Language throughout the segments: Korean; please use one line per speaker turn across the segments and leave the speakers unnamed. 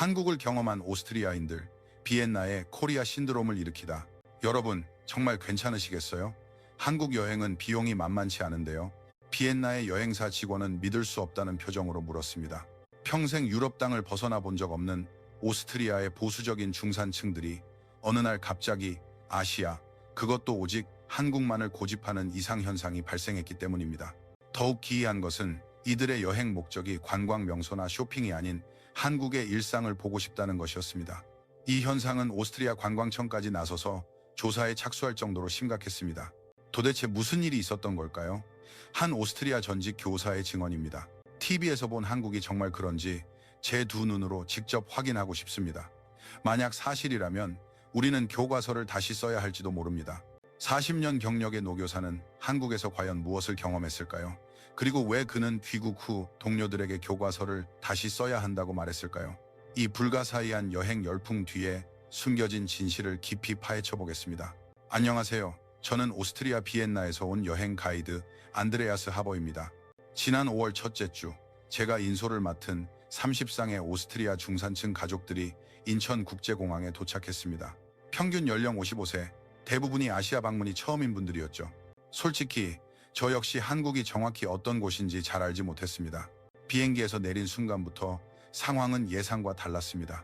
한국을 경험한 오스트리아인들, 비엔나의 코리아 신드롬을 일으키다. 여러분, 정말 괜찮으시겠어요? 한국 여행은 비용이 만만치 않은데요. 비엔나의 여행사 직원은 믿을 수 없다는 표정으로 물었습니다. 평생 유럽 땅을 벗어나 본 적 없는 오스트리아의 보수적인 중산층들이 어느 날 갑자기 아시아, 그것도 오직 한국만을 고집하는 이상현상이 발생했기 때문입니다. 더욱 기이한 것은 이들의 여행 목적이 관광 명소나 쇼핑이 아닌 한국의 일상을 보고 싶다는 것이었습니다. 이 현상은 오스트리아 관광청까지 나서서 조사에 착수할 정도로 심각했습니다. 도대체 무슨 일이 있었던 걸까요? 한 오스트리아 전직 교사의 증언입니다. TV에서 본 한국이 정말 그런지 제 두 눈으로 직접 확인하고 싶습니다. 만약 사실이라면 우리는 교과서를 다시 써야 할지도 모릅니다. 40년 경력의 노교사는 한국에서 과연 무엇을 경험했을까요? 그리고 왜 그는 귀국 후 동료들에게 교과서를 다시 써야 한다고 말했을까요? 이 불가사의한 여행 열풍 뒤에 숨겨진 진실을 깊이 파헤쳐 보겠습니다. 안녕하세요. 저는 오스트리아 비엔나에서 온 여행 가이드 안드레아스 하버입니다. 지난 5월 첫째 주, 제가 인솔을 맡은 30쌍의 오스트리아 중산층 가족들이 인천국제공항에 도착했습니다. 평균 연령 55세, 대부분이 아시아 방문이 처음인 분들이었죠. 솔직히 저 역시 한국이 정확히 어떤 곳인지 잘 알지 못했습니다. 비행기에서 내린 순간부터 상황은 예상과 달랐습니다.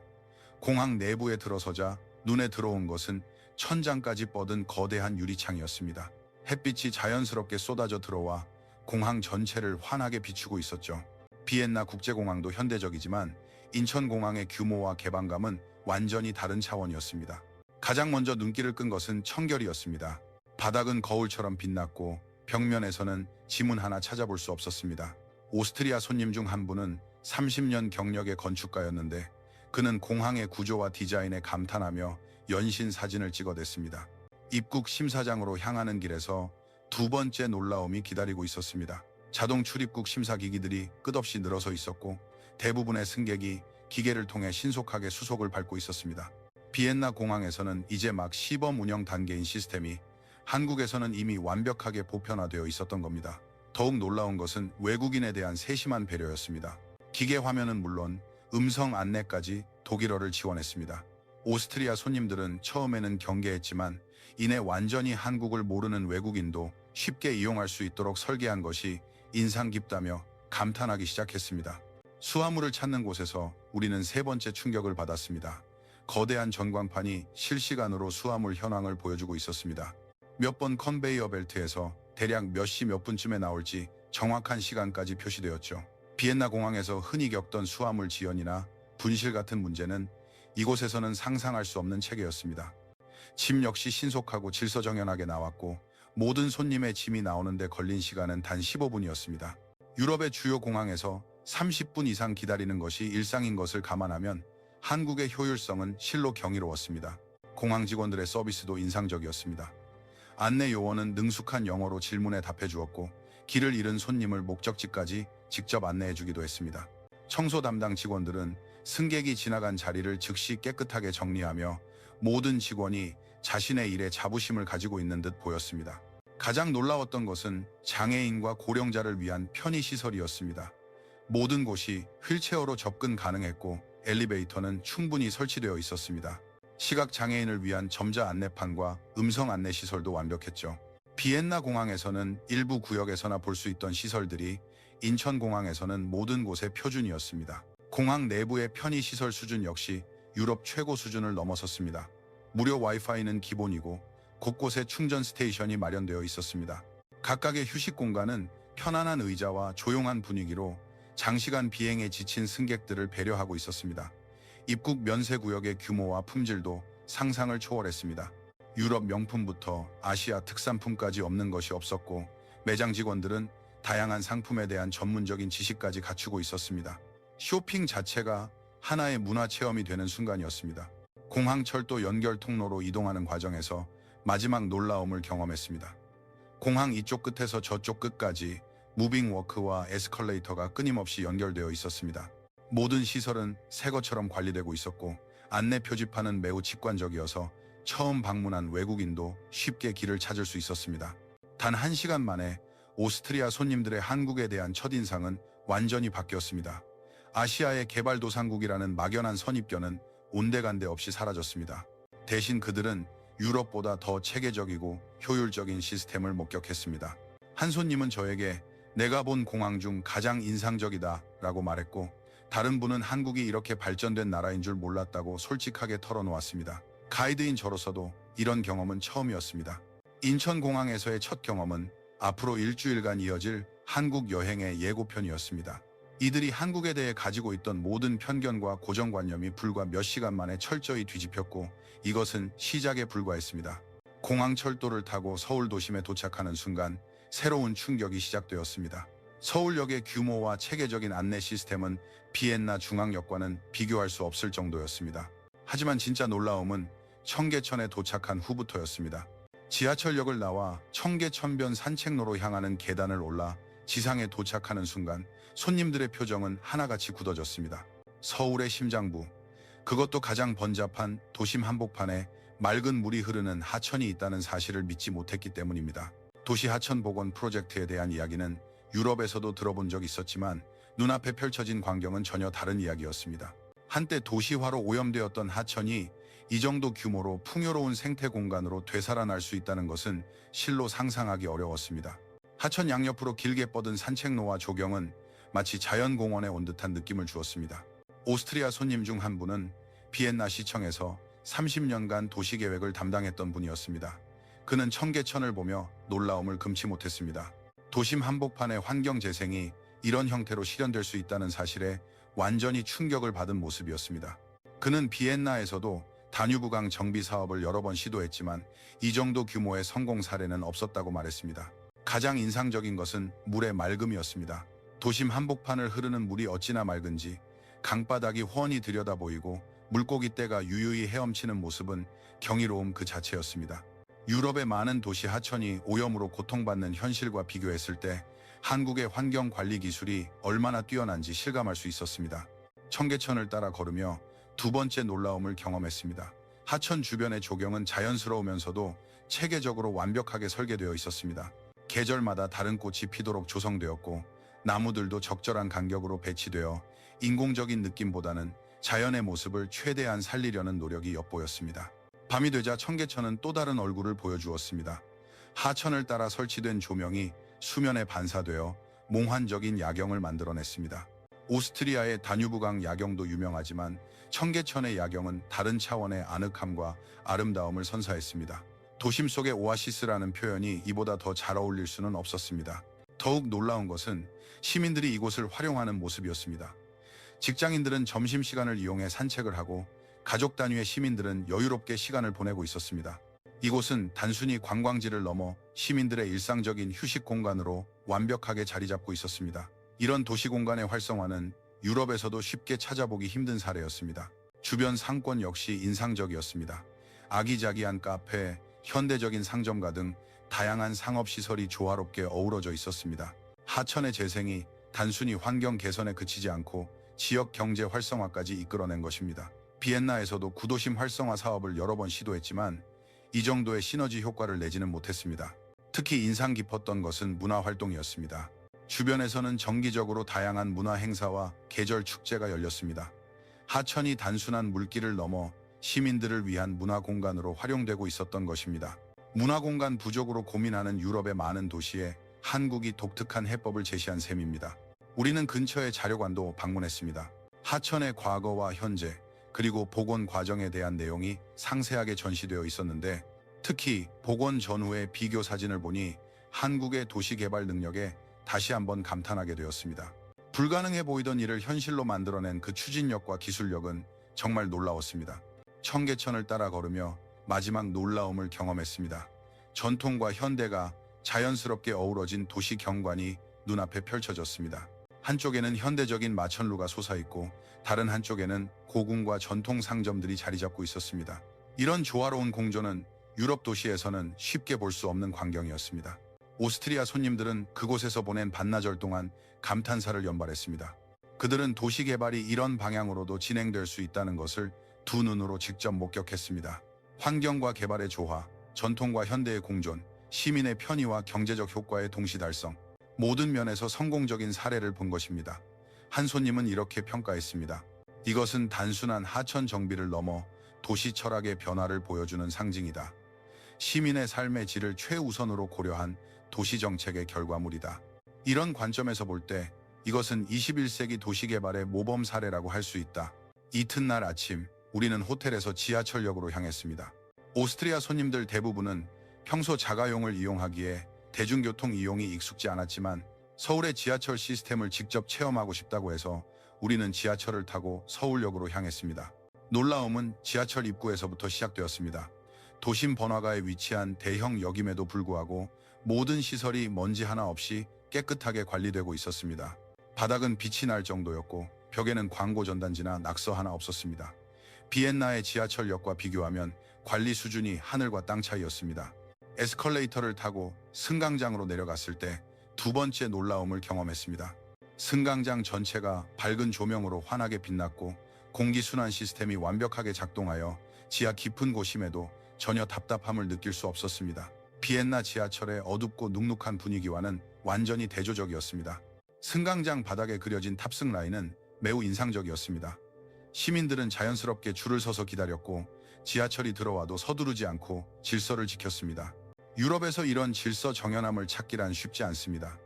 공항 내부에 들어서자 눈에 들어온 것은 천장까지 뻗은 거대한 유리창이었습니다. 햇빛이 자연스럽게 쏟아져 들어와 공항 전체를 환하게 비추고 있었죠. 비엔나 국제공항도 현대적이지만 인천공항의 규모와 개방감은 완전히 다른 차원이었습니다. 가장 먼저 눈길을 끈 것은 청결이었습니다. 바닥은 거울처럼 빛났고 벽면에서는 지문 하나 찾아볼 수 없었습니다. 오스트리아 손님 중 한 분은 30년 경력의 건축가였는데 그는 공항의 구조와 디자인에 감탄하며 연신 사진을 찍어댔습니다. 입국 심사장으로 향하는 길에서 두 번째 놀라움이 기다리고 있었습니다. 자동 출입국 심사 기기들이 끝없이 늘어서 있었고 대부분의 승객이 기계를 통해 신속하게 수속을 밟고 있었습니다. 비엔나 공항에서는 이제 막 시범 운영 단계인 시스템이 한국에서는 이미 완벽하게 보편화되어 있었던 겁니다. 더욱 놀라운 것은 외국인에 대한 세심한 배려였습니다. 기계 화면은 물론 음성 안내까지 독일어를 지원했습니다. 오스트리아 손님들은 처음에는 경계했지만 이내 완전히 한국을 모르는 외국인도 쉽게 이용할 수 있도록 설계한 것이 인상 깊다며 감탄하기 시작했습니다. 수화물을 찾는 곳에서 우리는 세 번째 충격을 받았습니다. 거대한 전광판이 실시간으로 수화물 현황을 보여주고 있었습니다. 몇 번 컨베이어 벨트에서 대략 몇 시 몇 분쯤에 나올지 정확한 시간까지 표시되었죠. 비엔나 공항에서 흔히 겪던 수화물 지연이나 분실 같은 문제는 이곳에서는 상상할 수 없는 체계였습니다. 짐 역시 신속하고 질서정연하게 나왔고 모든 손님의 짐이 나오는데 걸린 시간은 단 15분이었습니다. 유럽의 주요 공항에서 30분 이상 기다리는 것이 일상인 것을 감안하면 한국의 효율성은 실로 경이로웠습니다. 공항 직원들의 서비스도 인상적이었습니다. 안내 요원은 능숙한 영어로 질문에 답해 주었고 길을 잃은 손님을 목적지까지 직접 안내해 주기도 했습니다. 청소 담당 직원들은 승객이 지나간 자리를 즉시 깨끗하게 정리하며 모든 직원이 자신의 일에 자부심을 가지고 있는 듯 보였습니다. 가장 놀라웠던 것은 장애인과 고령자를 위한 편의시설이었습니다. 모든 곳이 휠체어로 접근 가능했고 엘리베이터는 충분히 설치되어 있었습니다. 시각장애인을 위한 점자 안내판과 음성 안내 시설도 완벽했죠. 비엔나 공항에서는 일부 구역에서나 볼 수 있던 시설들이 인천공항에서는 모든 곳의 표준이었습니다. 공항 내부의 편의시설 수준 역시 유럽 최고 수준을 넘어섰습니다. 무료 와이파이는 기본이고 곳곳에 충전 스테이션이 마련되어 있었습니다. 각각의 휴식 공간은 편안한 의자와 조용한 분위기로 장시간 비행에 지친 승객들을 배려하고 있었습니다. 입국 면세 구역의 규모와 품질도 상상을 초월했습니다. 유럽 명품부터 아시아 특산품까지 없는 것이 없었고 매장 직원들은 다양한 상품에 대한 전문적인 지식까지 갖추고 있었습니다. 쇼핑 자체가 하나의 문화 체험이 되는 순간이었습니다. 공항철도 연결 통로로 이동하는 과정에서 마지막 놀라움을 경험했습니다. 공항 이쪽 끝에서 저쪽 끝까지 무빙워크와 에스컬레이터가 끊임없이 연결되어 있었습니다. 모든 시설은 새 것처럼 관리되고 있었고 안내 표지판은 매우 직관적이어서 처음 방문한 외국인도 쉽게 길을 찾을 수 있었습니다. 단 1시간 만에 오스트리아 손님들의 한국에 대한 첫인상은 완전히 바뀌었습니다. 아시아의 개발도상국이라는 막연한 선입견은 온데간데 없이 사라졌습니다. 대신 그들은 유럽보다 더 체계적이고 효율적인 시스템을 목격했습니다. 한 손님은 저에게 내가 본 공항 중 가장 인상적이다 라고 말했고, 다른 분은 한국이 이렇게 발전된 나라인 줄 몰랐다고 솔직하게 털어놓았습니다. 가이드인 저로서도 이런 경험은 처음이었습니다. 인천공항에서의 첫 경험은 앞으로 일주일간 이어질 한국 여행의 예고편이었습니다. 이들이 한국에 대해 가지고 있던 모든 편견과 고정관념이 불과 몇 시간 만에 철저히 뒤집혔고, 이것은 시작에 불과했습니다. 공항 철도를 타고 서울 도심에 도착하는 순간 새로운 충격이 시작되었습니다. 서울역의 규모와 체계적인 안내 시스템은 비엔나 중앙역과는 비교할 수 없을 정도였습니다. 하지만 진짜 놀라움은 청계천에 도착한 후부터였습니다. 지하철역을 나와 청계천변 산책로로 향하는 계단을 올라 지상에 도착하는 순간 손님들의 표정은 하나같이 굳어졌습니다. 서울의 심장부, 그것도 가장 번잡한 도심 한복판에 맑은 물이 흐르는 하천이 있다는 사실을 믿지 못했기 때문입니다. 도시 하천 복원 프로젝트에 대한 이야기는 유럽에서도 들어본 적 있었지만 눈앞에 펼쳐진 광경은 전혀 다른 이야기였습니다. 한때 도시화로 오염되었던 하천이 이 정도 규모로 풍요로운 생태 공간으로 되살아날 수 있다는 것은 실로 상상하기 어려웠습니다. 하천 양옆으로 길게 뻗은 산책로와 조경은 마치 자연공원에 온 듯한 느낌을 주었습니다. 오스트리아 손님 중 한 분은 비엔나 시청에서 30년간 도시계획을 담당했던 분이었습니다. 그는 청계천을 보며 놀라움을 금치 못했습니다. 도심 한복판의 환경 재생이 이런 형태로 실현될 수 있다는 사실에 완전히 충격을 받은 모습이었습니다. 그는 비엔나에서도 다뉴브강 정비 사업을 여러 번 시도했지만 이 정도 규모의 성공 사례는 없었다고 말했습니다. 가장 인상적인 것은 물의 맑음이었습니다. 도심 한복판을 흐르는 물이 어찌나 맑은지 강바닥이 훤히 들여다 보이고 물고기 떼가 유유히 헤엄치는 모습은 경이로움 그 자체였습니다. 유럽의 많은 도시 하천이 오염으로 고통받는 현실과 비교했을 때 한국의 환경 관리 기술이 얼마나 뛰어난지 실감할 수 있었습니다. 청계천을 따라 걸으며 두 번째 놀라움을 경험했습니다. 하천 주변의 조경은 자연스러우면서도 체계적으로 완벽하게 설계되어 있었습니다. 계절마다 다른 꽃이 피도록 조성되었고 나무들도 적절한 간격으로 배치되어 인공적인 느낌보다는 자연의 모습을 최대한 살리려는 노력이 엿보였습니다. 밤이 되자 청계천은 또 다른 얼굴을 보여주었습니다. 하천을 따라 설치된 조명이 수면에 반사되어 몽환적인 야경을 만들어냈습니다. 오스트리아의 다뉴브강 야경도 유명하지만 청계천의 야경은 다른 차원의 아늑함과 아름다움을 선사했습니다. 도심 속의 오아시스라는 표현이 이보다 더 잘 어울릴 수는 없었습니다. 더욱 놀라운 것은 시민들이 이곳을 활용하는 모습이었습니다. 직장인들은 점심시간을 이용해 산책을 하고 가족 단위의 시민들은 여유롭게 시간을 보내고 있었습니다. 이곳은 단순히 관광지를 넘어 시민들의 일상적인 휴식 공간으로 완벽하게 자리 잡고 있었습니다. 이런 도시 공간의 활성화는 유럽에서도 쉽게 찾아보기 힘든 사례였습니다. 주변 상권 역시 인상적이었습니다. 아기자기한 카페, 현대적인 상점가 등 다양한 상업시설이 조화롭게 어우러져 있었습니다. 하천의 재생이 단순히 환경 개선에 그치지 않고 지역 경제 활성화까지 이끌어낸 것입니다. 비엔나에서도 구도심 활성화 사업을 여러 번 시도했지만 이 정도의 시너지 효과를 내지는 못했습니다. 특히 인상 깊었던 것은 문화활동이었습니다. 주변에서는 정기적으로 다양한 문화 행사와 계절 축제가 열렸습니다. 하천이 단순한 물길을 넘어 시민들을 위한 문화 공간으로 활용되고 있었던 것입니다. 문화 공간 부족으로 고민하는 유럽의 많은 도시에 한국이 독특한 해법을 제시한 셈입니다. 우리는 근처의 자료관도 방문했습니다. 하천의 과거와 현재, 그리고 복원 과정에 대한 내용이 상세하게 전시되어 있었는데 특히 복원 전후의 비교 사진을 보니 한국의 도시개발 능력에 다시 한번 감탄하게 되었습니다. 불가능해 보이던 일을 현실로 만들어낸 그 추진력과 기술력은 정말 놀라웠습니다. 청계천을 따라 걸으며 마지막 놀라움을 경험했습니다. 전통과 현대가 자연스럽게 어우러진 도시 경관이 눈앞에 펼쳐졌습니다. 한쪽에는 현대적인 마천루가 솟아있고 다른 한쪽에는 고궁과 전통 상점들이 자리 잡고 있었습니다. 이런 조화로운 공존은 유럽 도시에서는 쉽게 볼 수 없는 광경이었습니다. 오스트리아 손님들은 그곳에서 보낸 반나절 동안 감탄사를 연발했습니다. 그들은 도시 개발이 이런 방향으로도 진행될 수 있다는 것을 두 눈으로 직접 목격했습니다. 환경과 개발의 조화, 전통과 현대의 공존, 시민의 편의와 경제적 효과의 동시 달성, 모든 면에서 성공적인 사례를 본 것입니다. 한 손님은 이렇게 평가했습니다. 이것은 단순한 하천 정비를 넘어 도시 철학의 변화를 보여주는 상징이다. 시민의 삶의 질을 최우선으로 고려한 도시 정책의 결과물이다. 이런 관점에서 볼 때 이것은 21세기 도시개발의 모범 사례라고 할 수 있다. 이튿날 아침 우리는 호텔에서 지하철역으로 향했습니다. 오스트리아 손님들 대부분은 평소 자가용을 이용하기에 대중교통 이용이 익숙지 않았지만 서울의 지하철 시스템을 직접 체험하고 싶다고 해서 우리는 지하철을 타고 서울역으로 향했습니다. 놀라움은 지하철 입구에서부터 시작되었습니다. 도심 번화가에 위치한 대형 역임에도 불구하고 모든 시설이 먼지 하나 없이 깨끗하게 관리되고 있었습니다. 바닥은 빛이 날 정도였고 벽에는 광고 전단지나 낙서 하나 없었습니다. 비엔나의 지하철역과 비교하면 관리 수준이 하늘과 땅 차이였습니다. 에스컬레이터를 타고 승강장으로 내려갔을 때 두 번째 놀라움을 경험했습니다. 승강장 전체가 밝은 조명으로 환하게 빛났고 공기순환 시스템이 완벽하게 작동하여 지하 깊은 곳임에도 전혀 답답함을 느낄 수 없었습니다. 비엔나 지하철의 어둡고 눅눅한 분위기와는 완전히 대조적이었습니다. 승강장 바닥에 그려진 탑승 라인은 매우 인상적이었습니다. 시민들은 자연스럽게 줄을 서서 기다렸고 지하철이 들어와도 서두르지 않고 질서를 지켰습니다. 유럽에서 이런 질서 정연함을 찾기란 쉽지 않습니다.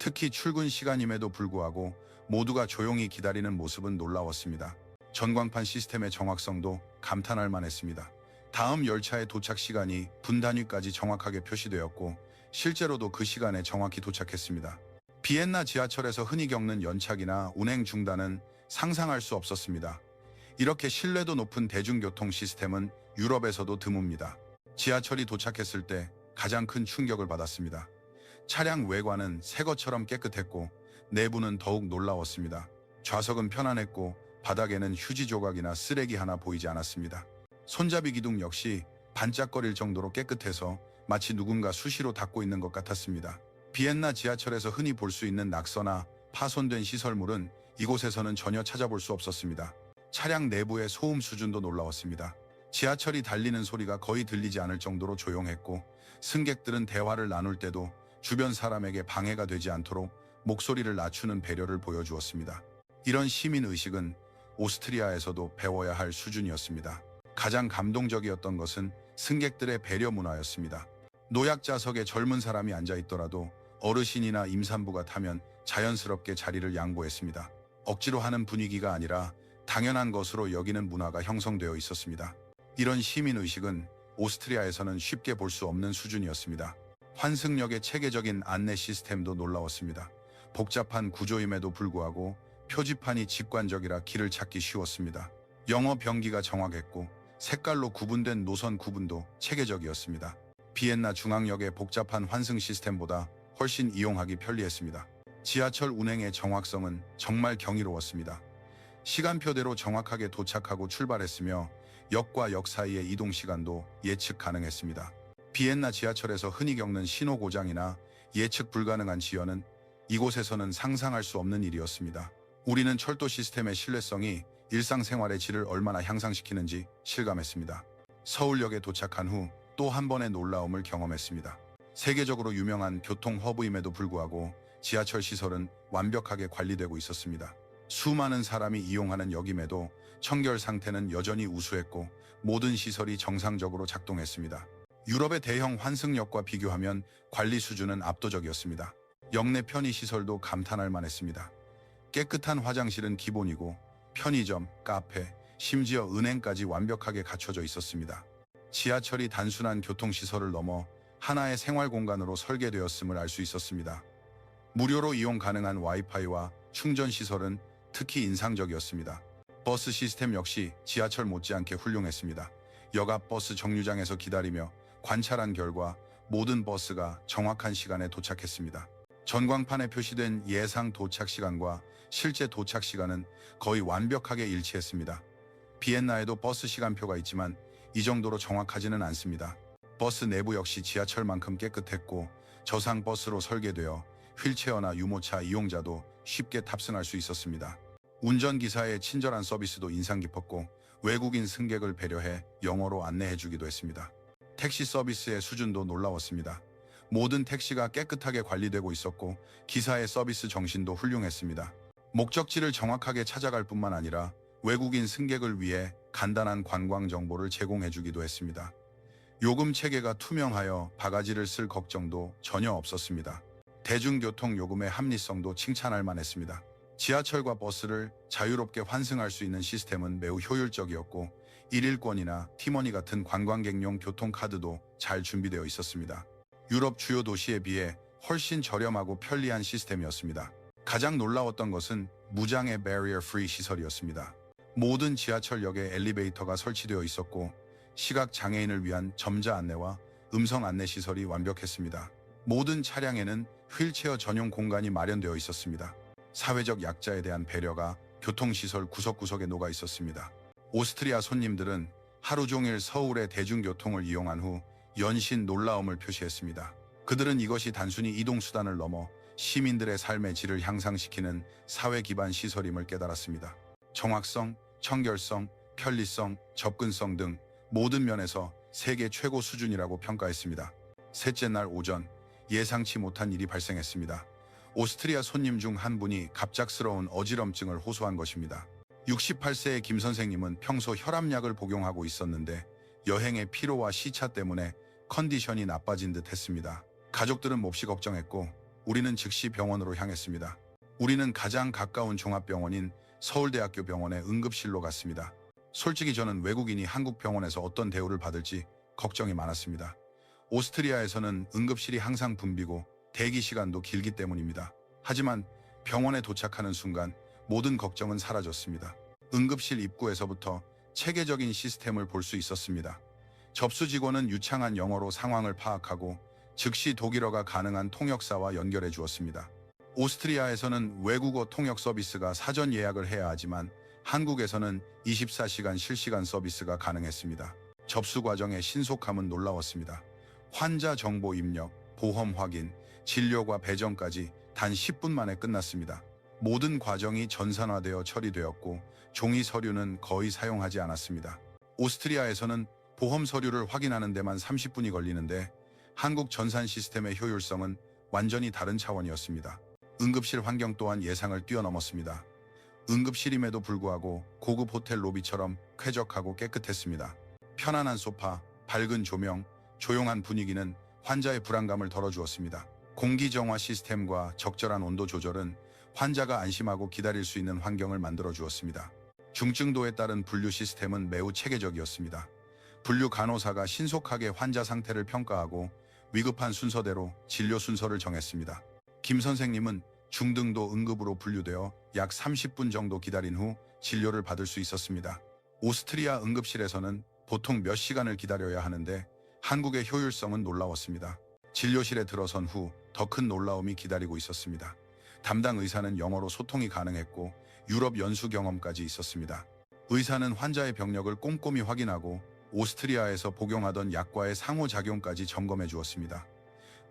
특히 출근 시간임에도 불구하고 모두가 조용히 기다리는 모습은 놀라웠습니다. 전광판 시스템의 정확성도 감탄할 만했습니다. 다음 열차의 도착 시간이 분 단위까지 정확하게 표시되었고 실제로도 그 시간에 정확히 도착했습니다. 비엔나 지하철에서 흔히 겪는 연착이나 운행 중단은 상상할 수 없었습니다. 이렇게 신뢰도 높은 대중교통 시스템은 유럽에서도 드뭅니다. 지하철이 도착했을 때 가장 큰 충격을 받았습니다. 차량 외관은 새 것처럼 깨끗했고 내부는 더욱 놀라웠습니다. 좌석은 편안했고 바닥에는 휴지 조각이나 쓰레기 하나 보이지 않았습니다. 손잡이 기둥 역시 반짝거릴 정도로 깨끗해서 마치 누군가 수시로 닦고 있는 것 같았습니다. 비엔나 지하철에서 흔히 볼 수 있는 낙서나 파손된 시설물은 이곳에서는 전혀 찾아볼 수 없었습니다. 차량 내부의 소음 수준도 놀라웠습니다. 지하철이 달리는 소리가 거의 들리지 않을 정도로 조용했고 승객들은 대화를 나눌 때도 주변 사람에게 방해가 되지 않도록 목소리를 낮추는 배려를 보여주었습니다. 이런 시민의식은 오스트리아에서도 배워야 할 수준이었습니다. 가장 감동적이었던 것은 승객들의 배려 문화였습니다. 노약자석에 젊은 사람이 앉아있더라도 어르신이나 임산부가 타면 자연스럽게 자리를 양보했습니다. 억지로 하는 분위기가 아니라 당연한 것으로 여기는 문화가 형성되어 있었습니다. 이런 시민의식은 오스트리아에서는 쉽게 볼 수 없는 수준이었습니다. 환승역의 체계적인 안내 시스템도 놀라웠습니다. 복잡한 구조임에도 불구하고 표지판이 직관적이라 길을 찾기 쉬웠습니다. 영어 병기가 정확했고 색깔로 구분된 노선 구분도 체계적이었습니다. 비엔나 중앙역의 복잡한 환승 시스템보다 훨씬 이용하기 편리했습니다. 지하철 운행의 정확성은 정말 경이로웠습니다. 시간표대로 정확하게 도착하고 출발했으며 역과 역 사이의 이동 시간도 예측 가능했습니다. 비엔나 지하철에서 흔히 겪는 신호 고장이나 예측 불가능한 지연은 이곳에서는 상상할 수 없는 일이었습니다. 우리는 철도 시스템의 신뢰성이 일상생활의 질을 얼마나 향상시키는지 실감했습니다. 서울역에 도착한 후 또 한 번의 놀라움을 경험했습니다. 세계적으로 유명한 교통 허브임에도 불구하고 지하철 시설은 완벽하게 관리되고 있었습니다. 수많은 사람이 이용하는 역임에도 청결 상태는 여전히 우수했고 모든 시설이 정상적으로 작동했습니다. 유럽의 대형 환승역과 비교하면 관리 수준은 압도적이었습니다. 역내 편의시설도 감탄할 만했습니다. 깨끗한 화장실은 기본이고 편의점, 카페, 심지어 은행까지 완벽하게 갖춰져 있었습니다. 지하철이 단순한 교통시설을 넘어 하나의 생활공간으로 설계되었음을 알 수 있었습니다. 무료로 이용 가능한 와이파이와 충전시설은 특히 인상적이었습니다. 버스 시스템 역시 지하철 못지않게 훌륭했습니다. 역 앞 버스 정류장에서 기다리며 관찰한 결과 모든 버스가 정확한 시간에 도착했습니다. 전광판에 표시된 예상 도착 시간과 실제 도착 시간은 거의 완벽하게 일치했습니다. 비엔나에도 버스 시간표가 있지만 이 정도로 정확하지는 않습니다. 버스 내부 역시 지하철만큼 깨끗했고 저상 버스로 설계되어 휠체어나 유모차 이용자도 쉽게 탑승할 수 있었습니다. 운전기사의 친절한 서비스도 인상 깊었고 외국인 승객을 배려해 영어로 안내해주기도 했습니다. 택시 서비스의 수준도 놀라웠습니다. 모든 택시가 깨끗하게 관리되고 있었고 기사의 서비스 정신도 훌륭했습니다. 목적지를 정확하게 찾아갈 뿐만 아니라 외국인 승객을 위해 간단한 관광 정보를 제공해주기도 했습니다. 요금 체계가 투명하여 바가지를 쓸 걱정도 전혀 없었습니다. 대중교통 요금의 합리성도 칭찬할 만했습니다. 지하철과 버스를 자유롭게 환승할 수 있는 시스템은 매우 효율적이었고 일일권이나 티머니 같은 관광객용 교통카드도 잘 준비되어 있었습니다. 유럽 주요 도시에 비해 훨씬 저렴하고 편리한 시스템이었습니다. 가장 놀라웠던 것은 무장애 barrier free 시설이었습니다. 모든 지하철역에 엘리베이터가 설치되어 있었고 시각 장애인을 위한 점자 안내와 음성 안내 시설이 완벽했습니다. 모든 차량에는 휠체어 전용 공간이 마련되어 있었습니다. 사회적 약자에 대한 배려가 교통시설 구석구석에 녹아 있었습니다. 오스트리아 손님들은 하루 종일 서울의 대중교통을 이용한 후 연신 놀라움을 표시했습니다. 그들은 이것이 단순히 이동수단을 넘어 시민들의 삶의 질을 향상시키는 사회 기반 시설임을 깨달았습니다. 정확성, 청결성, 편리성, 접근성 등 모든 면에서 세계 최고 수준이라고 평가했습니다. 셋째 날 오전, 예상치 못한 일이 발생했습니다. 오스트리아 손님 중 한 분이 갑작스러운 어지럼증을 호소한 것입니다. 68세의 김 선생님은 평소 혈압약을 복용하고 있었는데 여행의 피로와 시차 때문에 컨디션이 나빠진 듯 했습니다. 가족들은 몹시 걱정했고 우리는 즉시 병원으로 향했습니다. 우리는 가장 가까운 종합병원인 서울대학교 병원의 응급실로 갔습니다. 솔직히 저는 외국인이 한국 병원에서 어떤 대우를 받을지 걱정이 많았습니다. 오스트리아에서는 응급실이 항상 붐비고 대기 시간도 길기 때문입니다. 하지만 병원에 도착하는 순간 모든 걱정은 사라졌습니다. 응급실 입구에서부터 체계적인 시스템을 볼 수 있었습니다. 접수 직원은 유창한 영어로 상황을 파악하고 즉시 독일어가 가능한 통역사와 연결해 주었습니다. 오스트리아에서는 외국어 통역 서비스가 사전 예약을 해야 하지만 한국에서는 24시간 실시간 서비스가 가능했습니다. 접수 과정의 신속함은 놀라웠습니다. 환자 정보 입력, 보험 확인, 진료과 배정까지 단 10분 만에 끝났습니다. 모든 과정이 전산화되어 처리되었고 종이 서류는 거의 사용하지 않았습니다. 오스트리아에서는 보험 서류를 확인하는 데만 30분이 걸리는데 한국 전산 시스템의 효율성은 완전히 다른 차원이었습니다. 응급실 환경 또한 예상을 뛰어넘었습니다. 응급실임에도 불구하고 고급 호텔 로비처럼 쾌적하고 깨끗했습니다. 편안한 소파, 밝은 조명, 조용한 분위기는 환자의 불안감을 덜어주었습니다. 공기 정화 시스템과 적절한 온도 조절은 환자가 안심하고 기다릴 수 있는 환경을 만들어 주었습니다. 중증도에 따른 분류 시스템은 매우 체계적이었습니다. 분류 간호사가 신속하게 환자 상태를 평가하고 위급한 순서대로 진료 순서를 정했습니다. 김 선생님은 중등도 응급으로 분류되어 약 30분 정도 기다린 후 진료를 받을 수 있었습니다. 오스트리아 응급실에서는 보통 몇 시간을 기다려야 하는데 한국의 효율성은 놀라웠습니다. 진료실에 들어선 후 더 큰 놀라움이 기다리고 있었습니다. 담당 의사는 영어로 소통이 가능했고 유럽 연수 경험까지 있었습니다. 의사는 환자의 병력을 꼼꼼히 확인하고 오스트리아에서 복용하던 약과의 상호작용까지 점검해 주었습니다.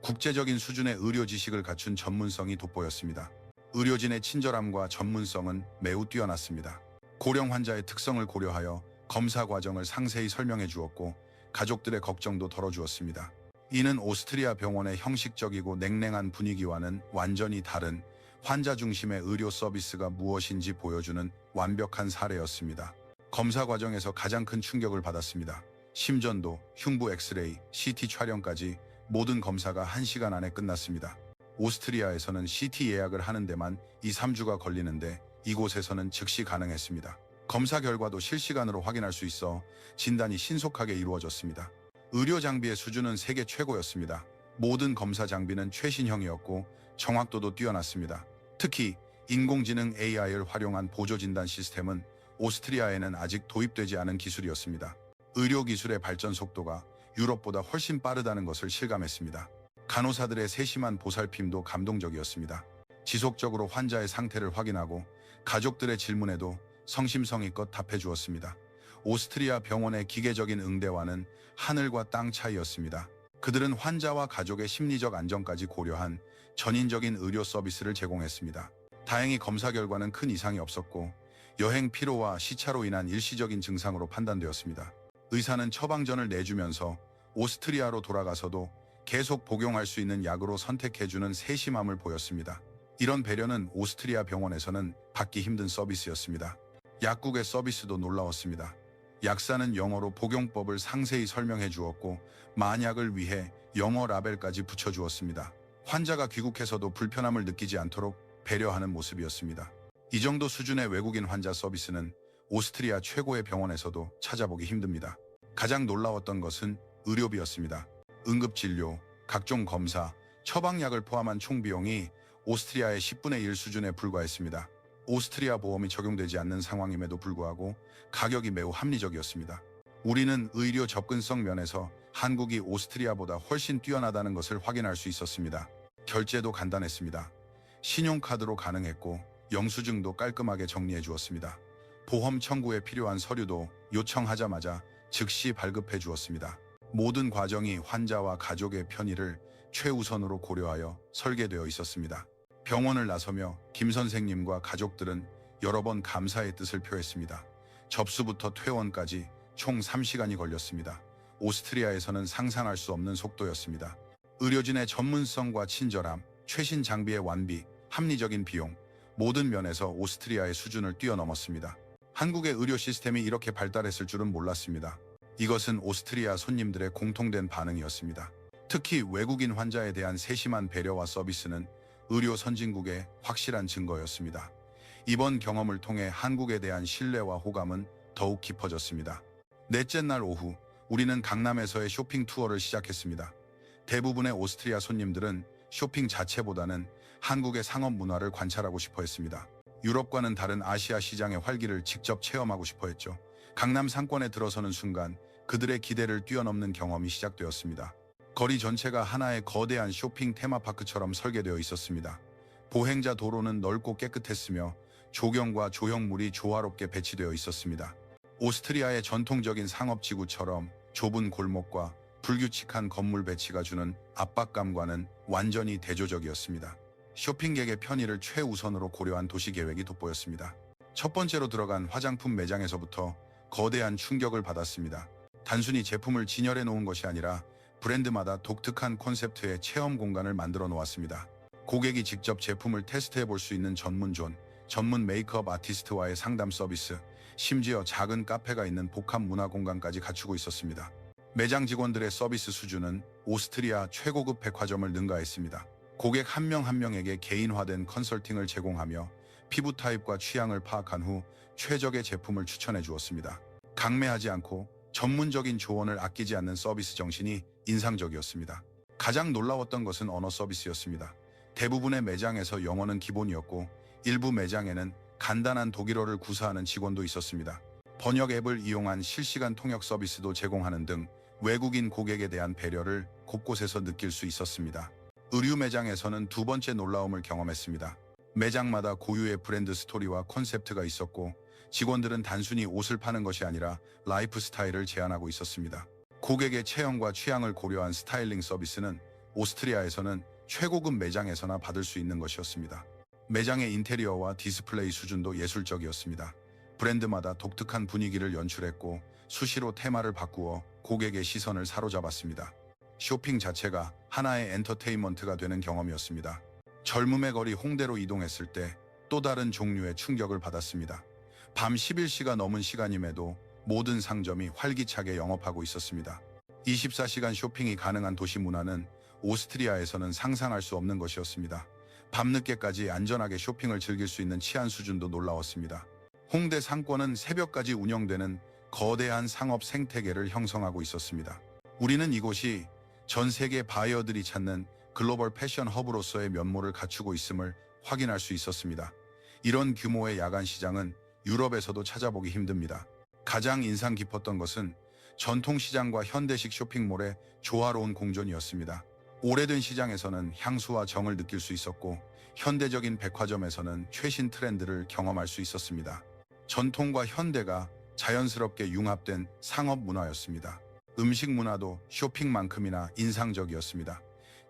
국제적인 수준의 의료 지식을 갖춘 전문성이 돋보였습니다. 의료진의 친절함과 전문성은 매우 뛰어났습니다. 고령 환자의 특성을 고려하여 검사 과정을 상세히 설명해 주었고 가족들의 걱정도 덜어주었습니다. 이는 오스트리아 병원의 형식적이고 냉랭한 분위기와는 완전히 다른 환자 중심의 의료 서비스가 무엇인지 보여주는 완벽한 사례였습니다. 검사 과정에서 가장 큰 충격을 받았습니다. 심전도, 흉부 엑스레이, CT 촬영까지 모든 검사가 1시간 안에 끝났습니다. 오스트리아에서는 CT 예약을 하는 데만 2~3주가 걸리는데 이곳에서는 즉시 가능했습니다. 검사 결과도 실시간으로 확인할 수 있어 진단이 신속하게 이루어졌습니다. 의료 장비의 수준은 세계 최고였습니다. 모든 검사 장비는 최신형이었고 정확도도 뛰어났습니다. 특히 인공지능 AI를 활용한 보조 진단 시스템은 오스트리아에는 아직 도입되지 않은 기술이었습니다. 의료 기술의 발전 속도가 유럽보다 훨씬 빠르다는 것을 실감했습니다. 간호사들의 세심한 보살핌도 감동적이었습니다. 지속적으로 환자의 상태를 확인하고 가족들의 질문에도 성심성의껏 답해 주었습니다. 오스트리아 병원의 기계적인 응대와는 하늘과 땅 차이였습니다. 그들은 환자와 가족의 심리적 안정까지 고려한 전인적인 의료 서비스를 제공했습니다. 다행히 검사 결과는 큰 이상이 없었고 여행 피로와 시차로 인한 일시적인 증상으로 판단되었습니다. 의사는 처방전을 내주면서 오스트리아로 돌아가서도 계속 복용할 수 있는 약으로 선택해주는 세심함을 보였습니다. 이런 배려는 오스트리아 병원에서는 받기 힘든 서비스였습니다. 약국의 서비스도 놀라웠습니다. 약사는 영어로 복용법을 상세히 설명해 주었고 만약을 위해 영어 라벨까지 붙여주었습니다. 환자가 귀국해서도 불편함을 느끼지 않도록 배려하는 모습이었습니다. 이 정도 수준의 외국인 환자 서비스는 오스트리아 최고의 병원에서도 찾아보기 힘듭니다. 가장 놀라웠던 것은 의료비였습니다. 응급진료, 각종 검사, 처방약을 포함한 총비용이 오스트리아의 10분의 1 수준에 불과했습니다. 오스트리아 보험이 적용되지 않는 상황임에도 불구하고 가격이 매우 합리적이었습니다. 우리는 의료 접근성 면에서 한국이 오스트리아보다 훨씬 뛰어나다는 것을 확인할 수 있었습니다. 결제도 간단했습니다. 신용카드로 가능했고 영수증도 깔끔하게 정리해 주었습니다. 보험 청구에 필요한 서류도 요청하자마자 즉시 발급해 주었습니다. 모든 과정이 환자와 가족의 편의를 최우선으로 고려하여 설계되어 있었습니다. 병원을 나서며 김 선생님과 가족들은 여러 번 감사의 뜻을 표했습니다. 접수부터 퇴원까지 총 3시간이 걸렸습니다. 오스트리아에서는 상상할 수 없는 속도였습니다. 의료진의 전문성과 친절함, 최신 장비의 완비, 합리적인 비용, 모든 면에서 오스트리아의 수준을 뛰어넘었습니다. 한국의 의료 시스템이 이렇게 발달했을 줄은 몰랐습니다. 이것은 오스트리아 손님들의 공통된 반응이었습니다. 특히 외국인 환자에 대한 세심한 배려와 서비스는 의료 선진국의 확실한 증거였습니다. 이번 경험을 통해 한국에 대한 신뢰와 호감은 더욱 깊어졌습니다. 넷째 날 오후, 우리는 강남에서의 쇼핑 투어를 시작했습니다. 대부분의 오스트리아 손님들은 쇼핑 자체보다는 한국의 상업 문화를 관찰하고 싶어 했습니다. 유럽과는 다른 아시아 시장의 활기를 직접 체험하고 싶어 했죠. 강남 상권에 들어서는 순간 그들의 기대를 뛰어넘는 경험이 시작되었습니다. 거리 전체가 하나의 거대한 쇼핑 테마파크처럼 설계되어 있었습니다. 보행자 도로는 넓고 깨끗했으며 조경과 조형물이 조화롭게 배치되어 있었습니다. 오스트리아의 전통적인 상업지구처럼 좁은 골목과 불규칙한 건물 배치가 주는 압박감과는 완전히 대조적이었습니다. 쇼핑객의 편의를 최우선으로 고려한 도시계획이 돋보였습니다. 첫 번째로 들어간 화장품 매장에서부터 거대한 충격을 받았습니다. 단순히 제품을 진열해 놓은 것이 아니라 브랜드마다 독특한 콘셉트의 체험 공간을 만들어 놓았습니다. 고객이 직접 제품을 테스트해 볼 수 있는 전문 존, 전문 메이크업 아티스트와의 상담 서비스, 심지어 작은 카페가 있는 복합 문화 공간까지 갖추고 있었습니다. 매장 직원들의 서비스 수준은 오스트리아 최고급 백화점을 능가했습니다. 고객 한 명 한 명에게 개인화된 컨설팅을 제공하며 피부 타입과 취향을 파악한 후 최적의 제품을 추천해 주었습니다. 강매하지 않고 전문적인 조언을 아끼지 않는 서비스 정신이 인상적이었습니다. 가장 놀라웠던 것은 언어 서비스였습니다. 대부분의 매장에서 영어는 기본이었고 일부 매장에는 간단한 독일어를 구사하는 직원도 있었습니다. 번역 앱을 이용한 실시간 통역 서비스도 제공하는 등 외국인 고객에 대한 배려를 곳곳에서 느낄 수 있었습니다. 의류 매장에서는 두 번째 놀라움을 경험했습니다. 매장마다 고유의 브랜드 스토리와 콘셉트가 있었고 직원들은 단순히 옷을 파는 것이 아니라 라이프 스타일을 제안하고 있었습니다. 고객의 체형과 취향을 고려한 스타일링 서비스는 오스트리아에서는 최고급 매장에서나 받을 수 있는 것이었습니다. 매장의 인테리어와 디스플레이 수준도 예술적이었습니다. 브랜드마다 독특한 분위기를 연출했고 수시로 테마를 바꾸어 고객의 시선을 사로잡았습니다. 쇼핑 자체가 하나의 엔터테인먼트가 되는 경험이었습니다. 젊음의 거리 홍대로 이동했을 때 또 다른 종류의 충격을 받았습니다. 밤 11시가 넘은 시간임에도 모든 상점이 활기차게 영업하고 있었습니다. 24시간 쇼핑이 가능한 도시 문화는 오스트리아에서는 상상할 수 없는 것이었습니다. 밤늦게까지 안전하게 쇼핑을 즐길 수 있는 치안 수준도 놀라웠습니다. 홍대 상권은 새벽까지 운영되는 거대한 상업 생태계를 형성하고 있었습니다. 우리는 이곳이 전 세계 바이어들이 찾는 글로벌 패션 허브로서의 면모를 갖추고 있음을 확인할 수 있었습니다. 이런 규모의 야간 시장은 유럽에서도 찾아보기 힘듭니다. 가장 인상 깊었던 것은 전통시장과 현대식 쇼핑몰의 조화로운 공존이었습니다. 오래된 시장에서는 향수와 정을 느낄 수 있었고 현대적인 백화점에서는 최신 트렌드를 경험할 수 있었습니다. 전통과 현대가 자연스럽게 융합된 상업 문화였습니다. 음식 문화도 쇼핑만큼이나 인상적이었습니다.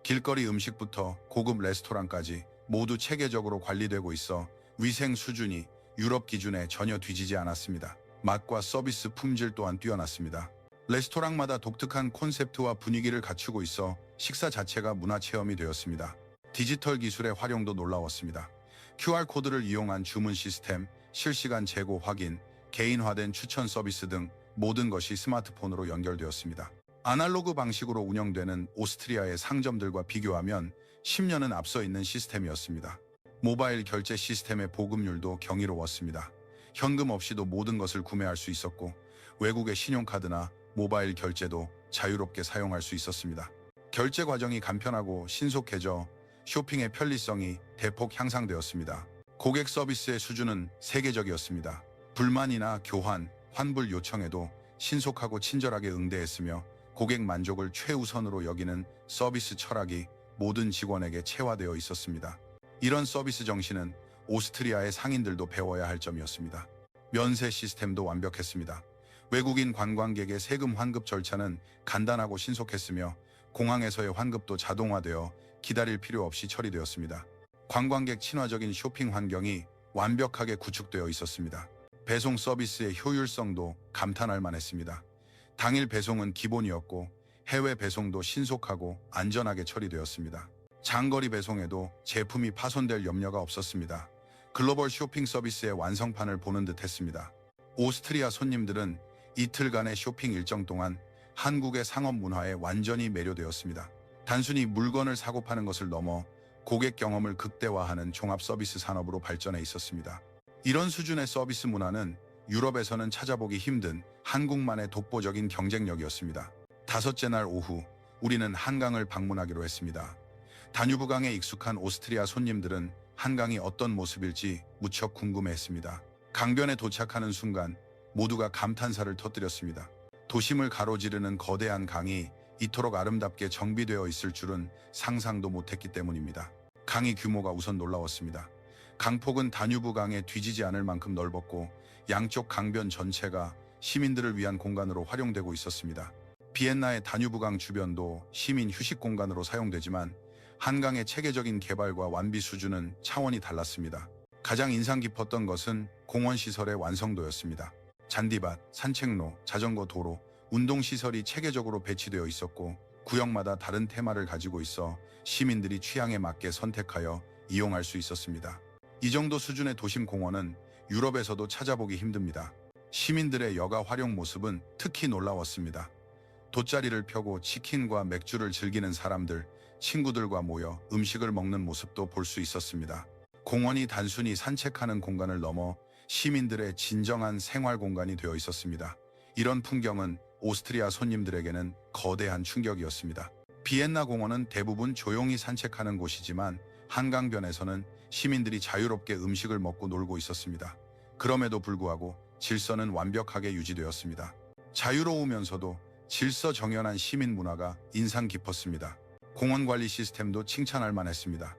길거리 음식부터 고급 레스토랑까지 모두 체계적으로 관리되고 있어 위생 수준이 유럽 기준에 전혀 뒤지지 않았습니다. 맛과 서비스 품질 또한 뛰어났습니다. 레스토랑마다 독특한 콘셉트와 분위기를 갖추고 있어 식사 자체가 문화체험이 되었습니다. 디지털 기술의 활용도 놀라웠습니다. QR코드를 이용한 주문 시스템, 실시간 재고 확인, 개인화된 추천 서비스 등 모든 것이 스마트폰으로 연결되었습니다. 아날로그 방식으로 운영되는 오스트리아의 상점들과 비교하면 10년은 앞서 있는 시스템이었습니다. 모바일 결제 시스템의 보급률도 경이로웠습니다. 현금 없이도 모든 것을 구매할 수 있었고 외국의 신용카드나 모바일 결제도 자유롭게 사용할 수 있었습니다. 결제 과정이 간편하고 신속해져 쇼핑의 편리성이 대폭 향상되었습니다. 고객 서비스의 수준은 세계적이었습니다. 불만이나 교환, 환불 요청에도 신속하고 친절하게 응대했으며 고객 만족을 최우선으로 여기는 서비스 철학이 모든 직원에게 체화되어 있었습니다. 이런 서비스 정신은 오스트리아의 상인들도 배워야 할 점이었습니다. 면세 시스템도 완벽했습니다. 외국인 관광객의 세금 환급 절차는 간단하고 신속했으며 공항에서의 환급도 자동화되어 기다릴 필요 없이 처리되었습니다. 관광객 친화적인 쇼핑 환경이 완벽하게 구축되어 있었습니다. 배송 서비스의 효율성도 감탄할 만했습니다. 당일 배송은 기본이었고 해외 배송도 신속하고 안전하게 처리되었습니다. 장거리 배송에도 제품이 파손될 염려가 없었습니다. 글로벌 쇼핑 서비스의 완성판을 보는 듯 했습니다. 오스트리아 손님들은 이틀간의 쇼핑 일정 동안 한국의 상업 문화에 완전히 매료되었습니다. 단순히 물건을 사고 파는 것을 넘어 고객 경험을 극대화하는 종합 서비스 산업으로 발전해 있었습니다. 이런 수준의 서비스 문화는 유럽에서는 찾아보기 힘든 한국만의 독보적인 경쟁력이었습니다. 다섯째 날 오후, 우리는 한강을 방문하기로 했습니다. 다뉴브강에 익숙한 오스트리아 손님들은 한강이 어떤 모습일지 무척 궁금해했습니다. 강변에 도착하는 순간 모두가 감탄사를 터뜨렸습니다. 도심을 가로지르는 거대한 강이 이토록 아름답게 정비되어 있을 줄은 상상도 못했기 때문입니다. 강의 규모가 우선 놀라웠습니다. 강폭은 다뉴브강에 뒤지지 않을 만큼 넓었고 양쪽 강변 전체가 시민들을 위한 공간으로 활용되고 있었습니다. 비엔나의 다뉴브강 주변도 시민 휴식 공간으로 사용되지만 한강의 체계적인 개발과 완비 수준은 차원이 달랐습니다. 가장 인상 깊었던 것은 공원 시설의 완성도였습니다. 잔디밭, 산책로, 자전거 도로, 운동시설이 체계적으로 배치되어 있었고 구역마다 다른 테마를 가지고 있어 시민들이 취향에 맞게 선택하여 이용할 수 있었습니다. 이 정도 수준의 도심 공원은 유럽에서도 찾아보기 힘듭니다. 시민들의 여가 활용 모습은 특히 놀라웠습니다. 돗자리를 펴고 치킨과 맥주를 즐기는 사람들, 친구들과 모여 음식을 먹는 모습도 볼 수 있었습니다. 공원이 단순히 산책하는 공간을 넘어 시민들의 진정한 생활 공간이 되어 있었습니다. 이런 풍경은 오스트리아 손님들에게는 거대한 충격이었습니다. 비엔나 공원은 대부분 조용히 산책하는 곳이지만 한강변에서는 시민들이 자유롭게 음식을 먹고 놀고 있었습니다. 그럼에도 불구하고 질서는 완벽하게 유지되었습니다. 자유로우면서도 질서 정연한 시민 문화가 인상 깊었습니다. 공원 관리 시스템도 칭찬할 만했습니다.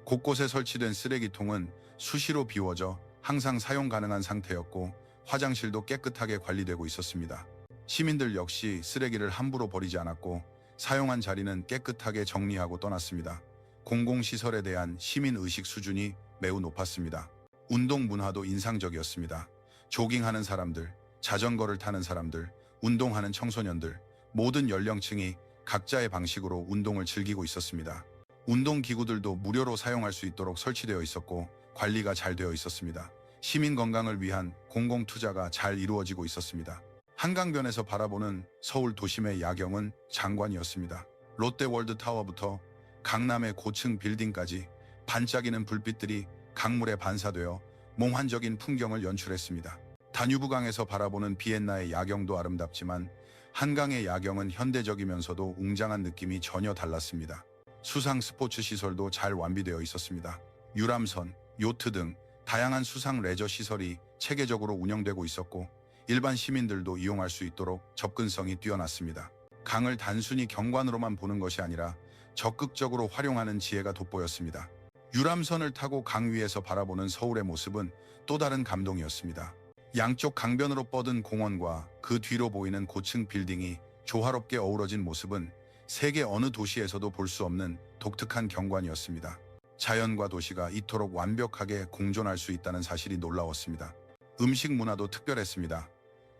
곳곳에 설치된 쓰레기통은 수시로 비워져 항상 사용 가능한 상태였고 화장실도 깨끗하게 관리되고 있었습니다. 시민들 역시 쓰레기를 함부로 버리지 않았고 사용한 자리는 깨끗하게 정리하고 떠났습니다. 공공시설에 대한 시민의식 수준이 매우 높았습니다. 운동 문화도 인상적이었습니다. 조깅하는 사람들, 자전거를 타는 사람들, 운동하는 청소년들, 모든 연령층이 각자의 방식으로 운동을 즐기고 있었습니다. 운동기구들도 무료로 사용할 수 있도록 설치되어 있었고 관리가 잘 되어 있었습니다. 시민 건강을 위한 공공투자가 잘 이루어지고 있었습니다. 한강변에서 바라보는 서울 도심의 야경은 장관이었습니다. 롯데월드타워부터 강남의 고층 빌딩까지 반짝이는 불빛들이 강물에 반사되어 몽환적인 풍경을 연출했습니다. 다뉴브강에서 바라보는 비엔나의 야경도 아름답지만 한강의 야경은 현대적이면서도 웅장한 느낌이 전혀 달랐습니다. 수상 스포츠 시설도 잘 완비되어 있었습니다. 유람선, 요트 등 다양한 수상 레저 시설이 체계적으로 운영되고 있었고 일반 시민들도 이용할 수 있도록 접근성이 뛰어났습니다. 강을 단순히 경관으로만 보는 것이 아니라 적극적으로 활용하는 지혜가 돋보였습니다. 유람선을 타고 강 위에서 바라보는 서울의 모습은 또 다른 감동이었습니다. 양쪽 강변으로 뻗은 공원과 그 뒤로 보이는 고층 빌딩이 조화롭게 어우러진 모습은 세계 어느 도시에서도 볼 수 없는 독특한 경관이었습니다. 자연과 도시가 이토록 완벽하게 공존할 수 있다는 사실이 놀라웠습니다. 음식 문화도 특별했습니다.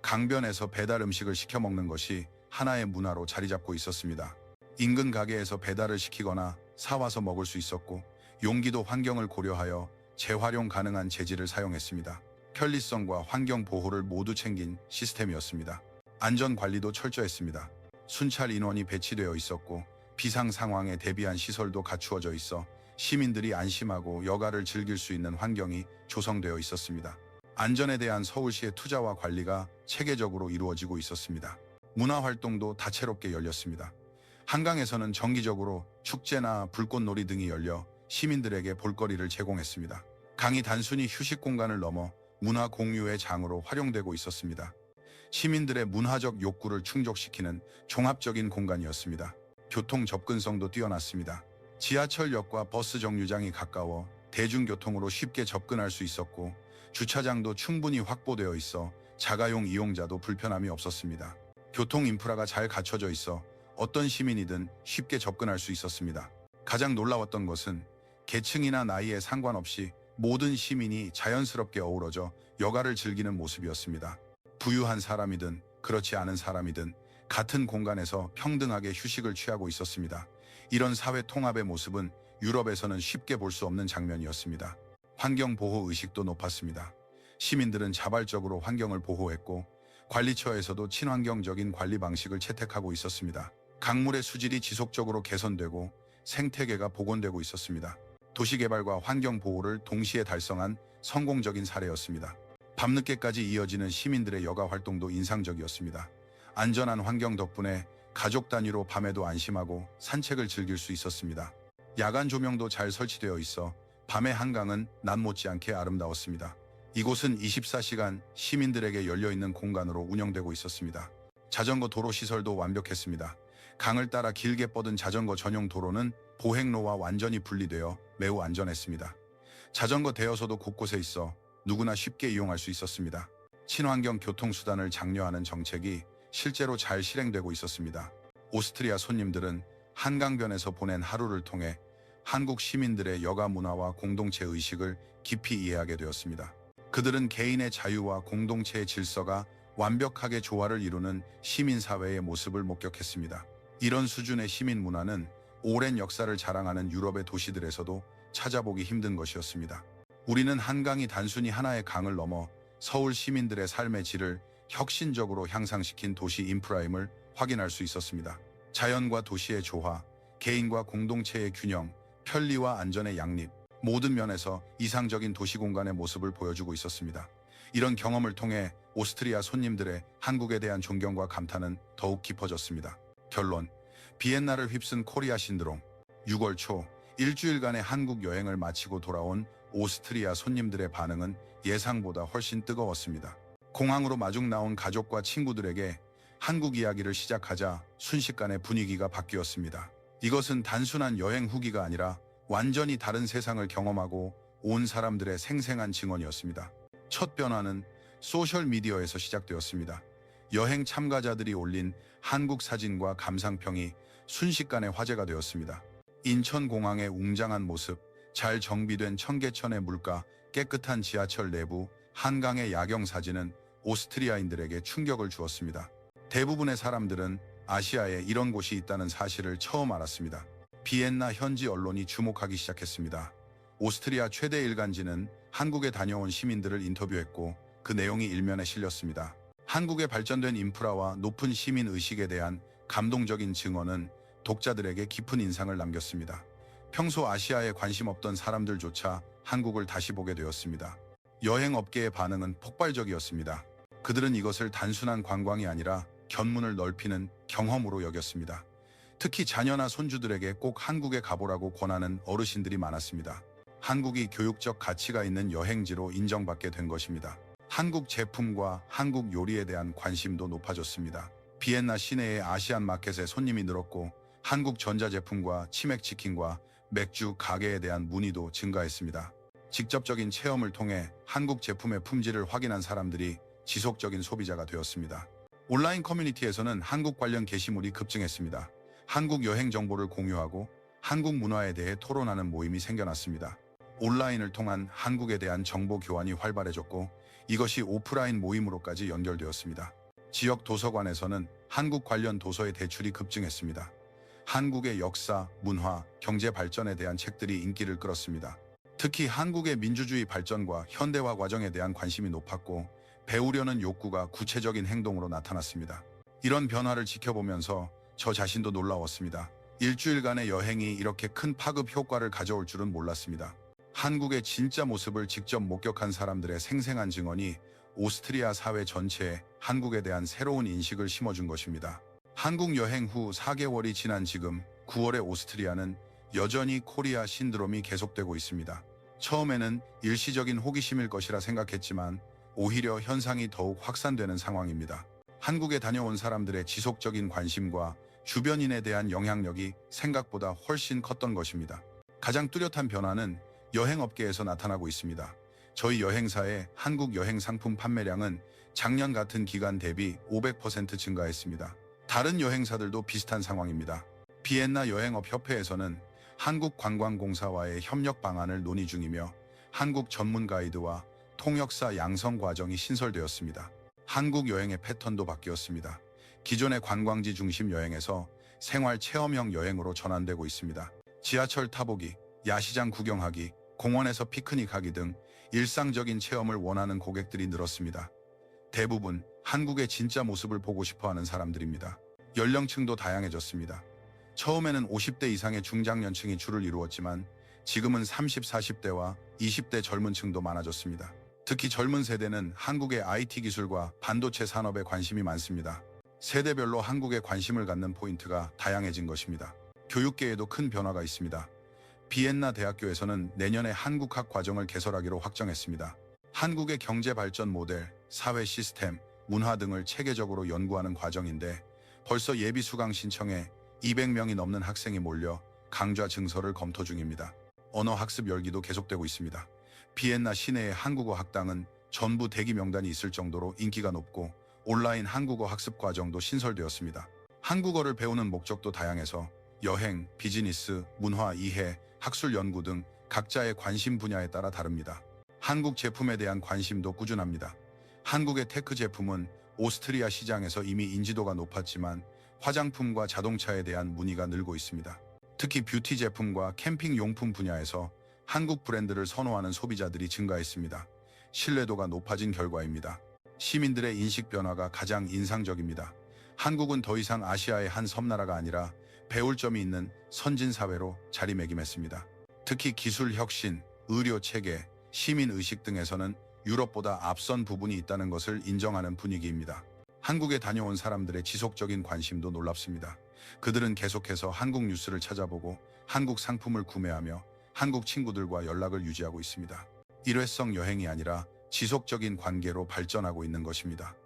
강변에서 배달 음식을 시켜 먹는 것이 하나의 문화로 자리 잡고 있었습니다. 인근 가게에서 배달을 시키거나 사와서 먹을 수 있었고 용기도 환경을 고려하여 재활용 가능한 재질을 사용했습니다. 편리성과 환경 보호를 모두 챙긴 시스템이었습니다. 안전 관리도 철저했습니다. 순찰 인원이 배치되어 있었고 비상 상황에 대비한 시설도 갖추어져 있어 시민들이 안심하고 여가를 즐길 수 있는 환경이 조성되어 있었습니다. 안전에 대한 서울시의 투자와 관리가 체계적으로 이루어지고 있었습니다. 문화활동도 다채롭게 열렸습니다. 한강에서는 정기적으로 축제나 불꽃놀이 등이 열려 시민들에게 볼거리를 제공했습니다. 강이 단순히 휴식 공간을 넘어 문화 공유의 장으로 활용되고 있었습니다. 시민들의 문화적 욕구를 충족시키는 종합적인 공간이었습니다. 교통 접근성도 뛰어났습니다. 지하철역과 버스 정류장이 가까워 대중교통으로 쉽게 접근할 수 있었고 주차장도 충분히 확보되어 있어 자가용 이용자도 불편함이 없었습니다. 교통 인프라가 잘 갖춰져 있어 어떤 시민이든 쉽게 접근할 수 있었습니다. 가장 놀라웠던 것은 계층이나 나이에 상관없이 모든 시민이 자연스럽게 어우러져 여가를 즐기는 모습이었습니다. 부유한 사람이든 그렇지 않은 사람이든 같은 공간에서 평등하게 휴식을 취하고 있었습니다. 이런 사회 통합의 모습은 유럽에서는 쉽게 볼 수 없는 장면이었습니다. 환경보호 의식도 높았습니다. 시민들은 자발적으로 환경을 보호했고 관리처에서도 친환경적인 관리 방식을 채택하고 있었습니다. 강물의 수질이 지속적으로 개선되고 생태계가 복원되고 있었습니다. 도시개발과 환경보호를 동시에 달성한 성공적인 사례였습니다. 밤늦게까지 이어지는 시민들의 여가 활동도 인상적이었습니다. 안전한 환경 덕분에 가족 단위로 밤에도 안심하고 산책을 즐길 수 있었습니다. 야간 조명도 잘 설치되어 있어 밤의 한강은 낮 못지않게 아름다웠습니다. 이곳은 24시간 시민들에게 열려있는 공간으로 운영되고 있었습니다. 자전거 도로 시설도 완벽했습니다. 강을 따라 길게 뻗은 자전거 전용 도로는 보행로와 완전히 분리되어 매우 안전했습니다. 자전거 대여소도 곳곳에 있어 누구나 쉽게 이용할 수 있었습니다. 친환경 교통수단을 장려하는 정책이 실제로 잘 실행되고 있었습니다. 오스트리아 손님들은 한강변에서 보낸 하루를 통해 한국 시민들의 여가 문화와 공동체 의식을 깊이 이해하게 되었습니다. 그들은 개인의 자유와 공동체의 질서가 완벽하게 조화를 이루는 시민사회의 모습을 목격했습니다. 이런 수준의 시민 문화는 오랜 역사를 자랑하는 유럽의 도시들에서도 찾아보기 힘든 것이었습니다. 우리는 한강이 단순히 하나의 강을 넘어 서울 시민들의 삶의 질을 혁신적으로 향상시킨 도시 인프라임을 확인할 수 있었습니다. 자연과 도시의 조화, 개인과 공동체의 균형, 편리와 안전의 양립, 모든 면에서 이상적인 도시 공간의 모습을 보여주고 있었습니다. 이런 경험을 통해 오스트리아 손님들의 한국에 대한 존경과 감탄은 더욱 깊어졌습니다. 결론, 비엔나를 휩쓴 코리아 신드롬. 6월 초 일주일간의 한국 여행을 마치고 돌아온 오스트리아 손님들의 반응은 예상보다 훨씬 뜨거웠습니다. 공항으로 마중 나온 가족과 친구들에게 한국 이야기를 시작하자 순식간에 분위기가 바뀌었습니다. 이것은 단순한 여행 후기가 아니라 완전히 다른 세상을 경험하고 온 사람들의 생생한 증언이었습니다. 첫 변화는 소셜미디어에서 시작되었습니다. 여행 참가자들이 올린 한국 사진과 감상평이 순식간에 화제가 되었습니다. 인천공항의 웅장한 모습, 잘 정비된 청계천의 물가, 깨끗한 지하철 내부, 한강의 야경 사진은 오스트리아인들에게 충격을 주었습니다. 대부분의 사람들은 아시아에 이런 곳이 있다는 사실을 처음 알았습니다. 비엔나 현지 언론이 주목하기 시작했습니다. 오스트리아 최대 일간지는 한국에 다녀온 시민들을 인터뷰했고 그 내용이 일면에 실렸습니다. 한국의 발전된 인프라와 높은 시민 의식에 대한 감동적인 증언은 독자들에게 깊은 인상을 남겼습니다. 평소 아시아에 관심 없던 사람들조차 한국을 다시 보게 되었습니다. 여행업계의 반응은 폭발적이었습니다. 그들은 이것을 단순한 관광이 아니라 견문을 넓히는 경험으로 여겼습니다. 특히 자녀나 손주들에게 꼭 한국에 가보라고 권하는 어르신들이 많았습니다. 한국이 교육적 가치가 있는 여행지로 인정받게 된 것입니다. 한국 제품과 한국 요리에 대한 관심도 높아졌습니다. 비엔나 시내의 아시안 마켓에 손님이 늘었고 한국 전자제품과 치맥치킨과 맥주 가게에 대한 문의도 증가했습니다. 직접적인 체험을 통해 한국 제품의 품질을 확인한 사람들이 지속적인 소비자가 되었습니다. 온라인 커뮤니티에서는 한국 관련 게시물이 급증했습니다. 한국 여행 정보를 공유하고 한국 문화에 대해 토론하는 모임이 생겨났습니다. 온라인을 통한 한국에 대한 정보 교환이 활발해졌고 이것이 오프라인 모임으로까지 연결되었습니다. 지역 도서관에서는 한국 관련 도서의 대출이 급증했습니다. 한국의 역사, 문화, 경제 발전에 대한 책들이 인기를 끌었습니다. 특히 한국의 민주주의 발전과 현대화 과정에 대한 관심이 높았고 배우려는 욕구가 구체적인 행동으로 나타났습니다. 이런 변화를 지켜보면서 저 자신도 놀라웠습니다. 일주일간의 여행이 이렇게 큰 파급 효과를 가져올 줄은 몰랐습니다. 한국의 진짜 모습을 직접 목격한 사람들의 생생한 증언이 오스트리아 사회 전체에 한국에 대한 새로운 인식을 심어준 것입니다. 한국 여행 후 4개월이 지난 지금 9월의 오스트리아는 여전히 코리아 신드롬이 계속되고 있습니다. 처음에는 일시적인 호기심일 것이라 생각했지만 오히려 현상이 더욱 확산되는 상황입니다. 한국에 다녀온 사람들의 지속적인 관심과 주변인에 대한 영향력이 생각보다 훨씬 컸던 것입니다. 가장 뚜렷한 변화는 여행업계에서 나타나고 있습니다. 저희 여행사의 한국 여행 상품 판매량은 작년 같은 기간 대비 500% 증가했습니다. 다른 여행사들도 비슷한 상황입니다. 비엔나 여행업 협회에서는 한국관광공사와의 협력 방안을 논의 중이며 한국 전문 가이드와 통역사 양성 과정이 신설되었습니다. 한국 여행의 패턴도 바뀌었습니다. 기존의 관광지 중심 여행에서 생활 체험형 여행으로 전환되고 있습니다. 지하철 타보기, 야시장 구경하기, 공원에서 피크닉하기 등 일상적인 체험을 원하는 고객들이 늘었습니다. 대부분 한국의 진짜 모습을 보고 싶어하는 사람들입니다. 연령층도 다양해졌습니다. 처음에는 50대 이상의 중장년층이 주를 이루었지만 지금은 30, 40대와 20대 젊은 층도 많아졌습니다. 특히 젊은 세대는 한국의 IT 기술과 반도체 산업에 관심이 많습니다. 세대별로 한국에 관심을 갖는 포인트가 다양해진 것입니다. 교육계에도 큰 변화가 있습니다. 비엔나 대학교에서는 내년에 한국학 과정을 개설하기로 확정했습니다. 한국의 경제 발전 모델, 사회 시스템, 문화 등을 체계적으로 연구하는 과정인데 벌써 예비 수강 신청에 200명이 넘는 학생이 몰려 강좌 증서를 검토 중입니다. 언어 학습 열기도 계속되고 있습니다. 비엔나 시내의 한국어 학당은 전부 대기 명단이 있을 정도로 인기가 높고 온라인 한국어 학습 과정도 신설되었습니다. 한국어를 배우는 목적도 다양해서 여행, 비즈니스, 문화 이해, 학술 연구 등 각자의 관심 분야에 따라 다릅니다. 한국 제품에 대한 관심도 꾸준합니다. 한국의 테크 제품은 오스트리아 시장에서 이미 인지도가 높았지만 화장품과 자동차에 대한 문의가 늘고 있습니다. 특히 뷰티 제품과 캠핑 용품 분야에서 한국 브랜드를 선호하는 소비자들이 증가했습니다. 신뢰도가 높아진 결과입니다. 시민들의 인식 변화가 가장 인상적입니다. 한국은 더 이상 아시아의 한 섬나라가 아니라 배울 점이 있는 선진 사회로 자리매김했습니다. 특히 기술 혁신, 의료 체계, 시민 의식 등에서는 유럽보다 앞선 부분이 있다는 것을 인정하는 분위기입니다. 한국에 다녀온 사람들의 지속적인 관심도 놀랍습니다. 그들은 계속해서 한국 뉴스를 찾아보고 한국 상품을 구매하며 한국 친구들과 연락을 유지하고 있습니다. 일회성 여행이 아니라 지속적인 관계로 발전하고 있는 것입니다.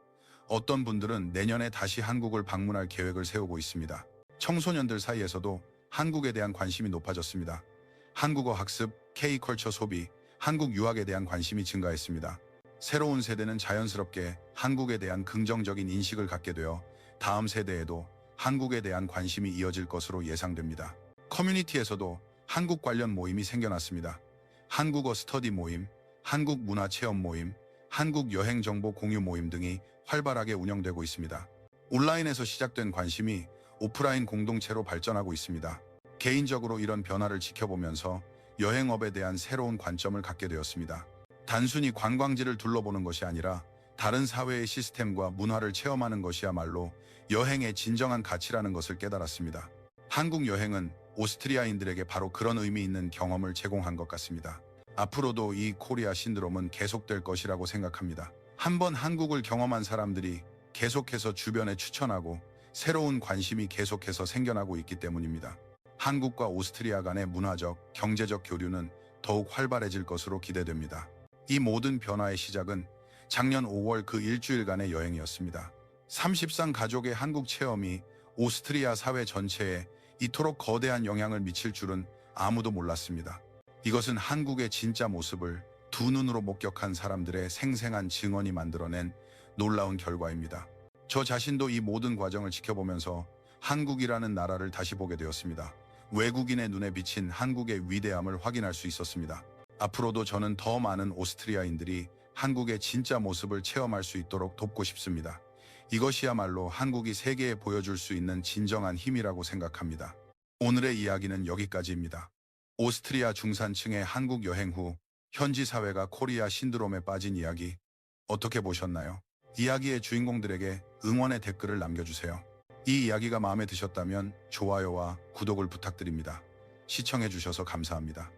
어떤 분들은 내년에 다시 한국을 방문할 계획을 세우고 있습니다. 청소년들 사이에서도 한국에 대한 관심이 높아졌습니다. 한국어 학습, K-컬처 소비, 한국 유학에 대한 관심이 증가했습니다. 새로운 세대는 자연스럽게 한국에 대한 긍정적인 인식을 갖게 되어 다음 세대에도 한국에 대한 관심이 이어질 것으로 예상됩니다. 커뮤니티에서도 한국 관련 모임이 생겨났습니다. 한국어 스터디 모임, 한국 문화 체험 모임, 한국 여행 정보 공유 모임 등이 활발하게 운영되고 있습니다. 온라인에서 시작된 관심이 오프라인 공동체로 발전하고 있습니다. 개인적으로 이런 변화를 지켜보면서 여행업에 대한 새로운 관점을 갖게 되었습니다. 단순히 관광지를 둘러보는 것이 아니라 다른 사회의 시스템과 문화를 체험하는 것이야말로 여행의 진정한 가치라는 것을 깨달았습니다. 한국 여행은 오스트리아인들에게 바로 그런 의미 있는 경험을 제공한 것 같습니다. 앞으로도 이 코리아 신드롬은 계속될 것이라고 생각합니다. 한번 한국을 경험한 사람들이 계속해서 주변에 추천하고 새로운 관심이 계속해서 생겨나고 있기 때문입니다. 한국과 오스트리아 간의 문화적, 경제적 교류는 더욱 활발해질 것으로 기대됩니다. 이 모든 변화의 시작은 작년 5월 그 일주일간의 여행이었습니다. 30상 가족의 한국 체험이 오스트리아 사회 전체에 이토록 거대한 영향을 미칠 줄은 아무도 몰랐습니다. 이것은 한국의 진짜 모습을 두 눈으로 목격한 사람들의 생생한 증언이 만들어낸 놀라운 결과입니다. 저 자신도 이 모든 과정을 지켜보면서 한국이라는 나라를 다시 보게 되었습니다. 외국인의 눈에 비친 한국의 위대함을 확인할 수 있었습니다. 앞으로도 저는 더 많은 오스트리아인들이 한국의 진짜 모습을 체험할 수 있도록 돕고 싶습니다. 이것이야말로 한국이 세계에 보여줄 수 있는 진정한 힘이라고 생각합니다. 오늘의 이야기는 여기까지입니다. 오스트리아 중산층의 한국 여행 후 현지 사회가 코리아 신드롬에 빠진 이야기 어떻게 보셨나요? 이야기의 주인공들에게 응원의 댓글을 남겨주세요. 이 이야기가 마음에 드셨다면 좋아요와 구독을 부탁드립니다. 시청해주셔서 감사합니다.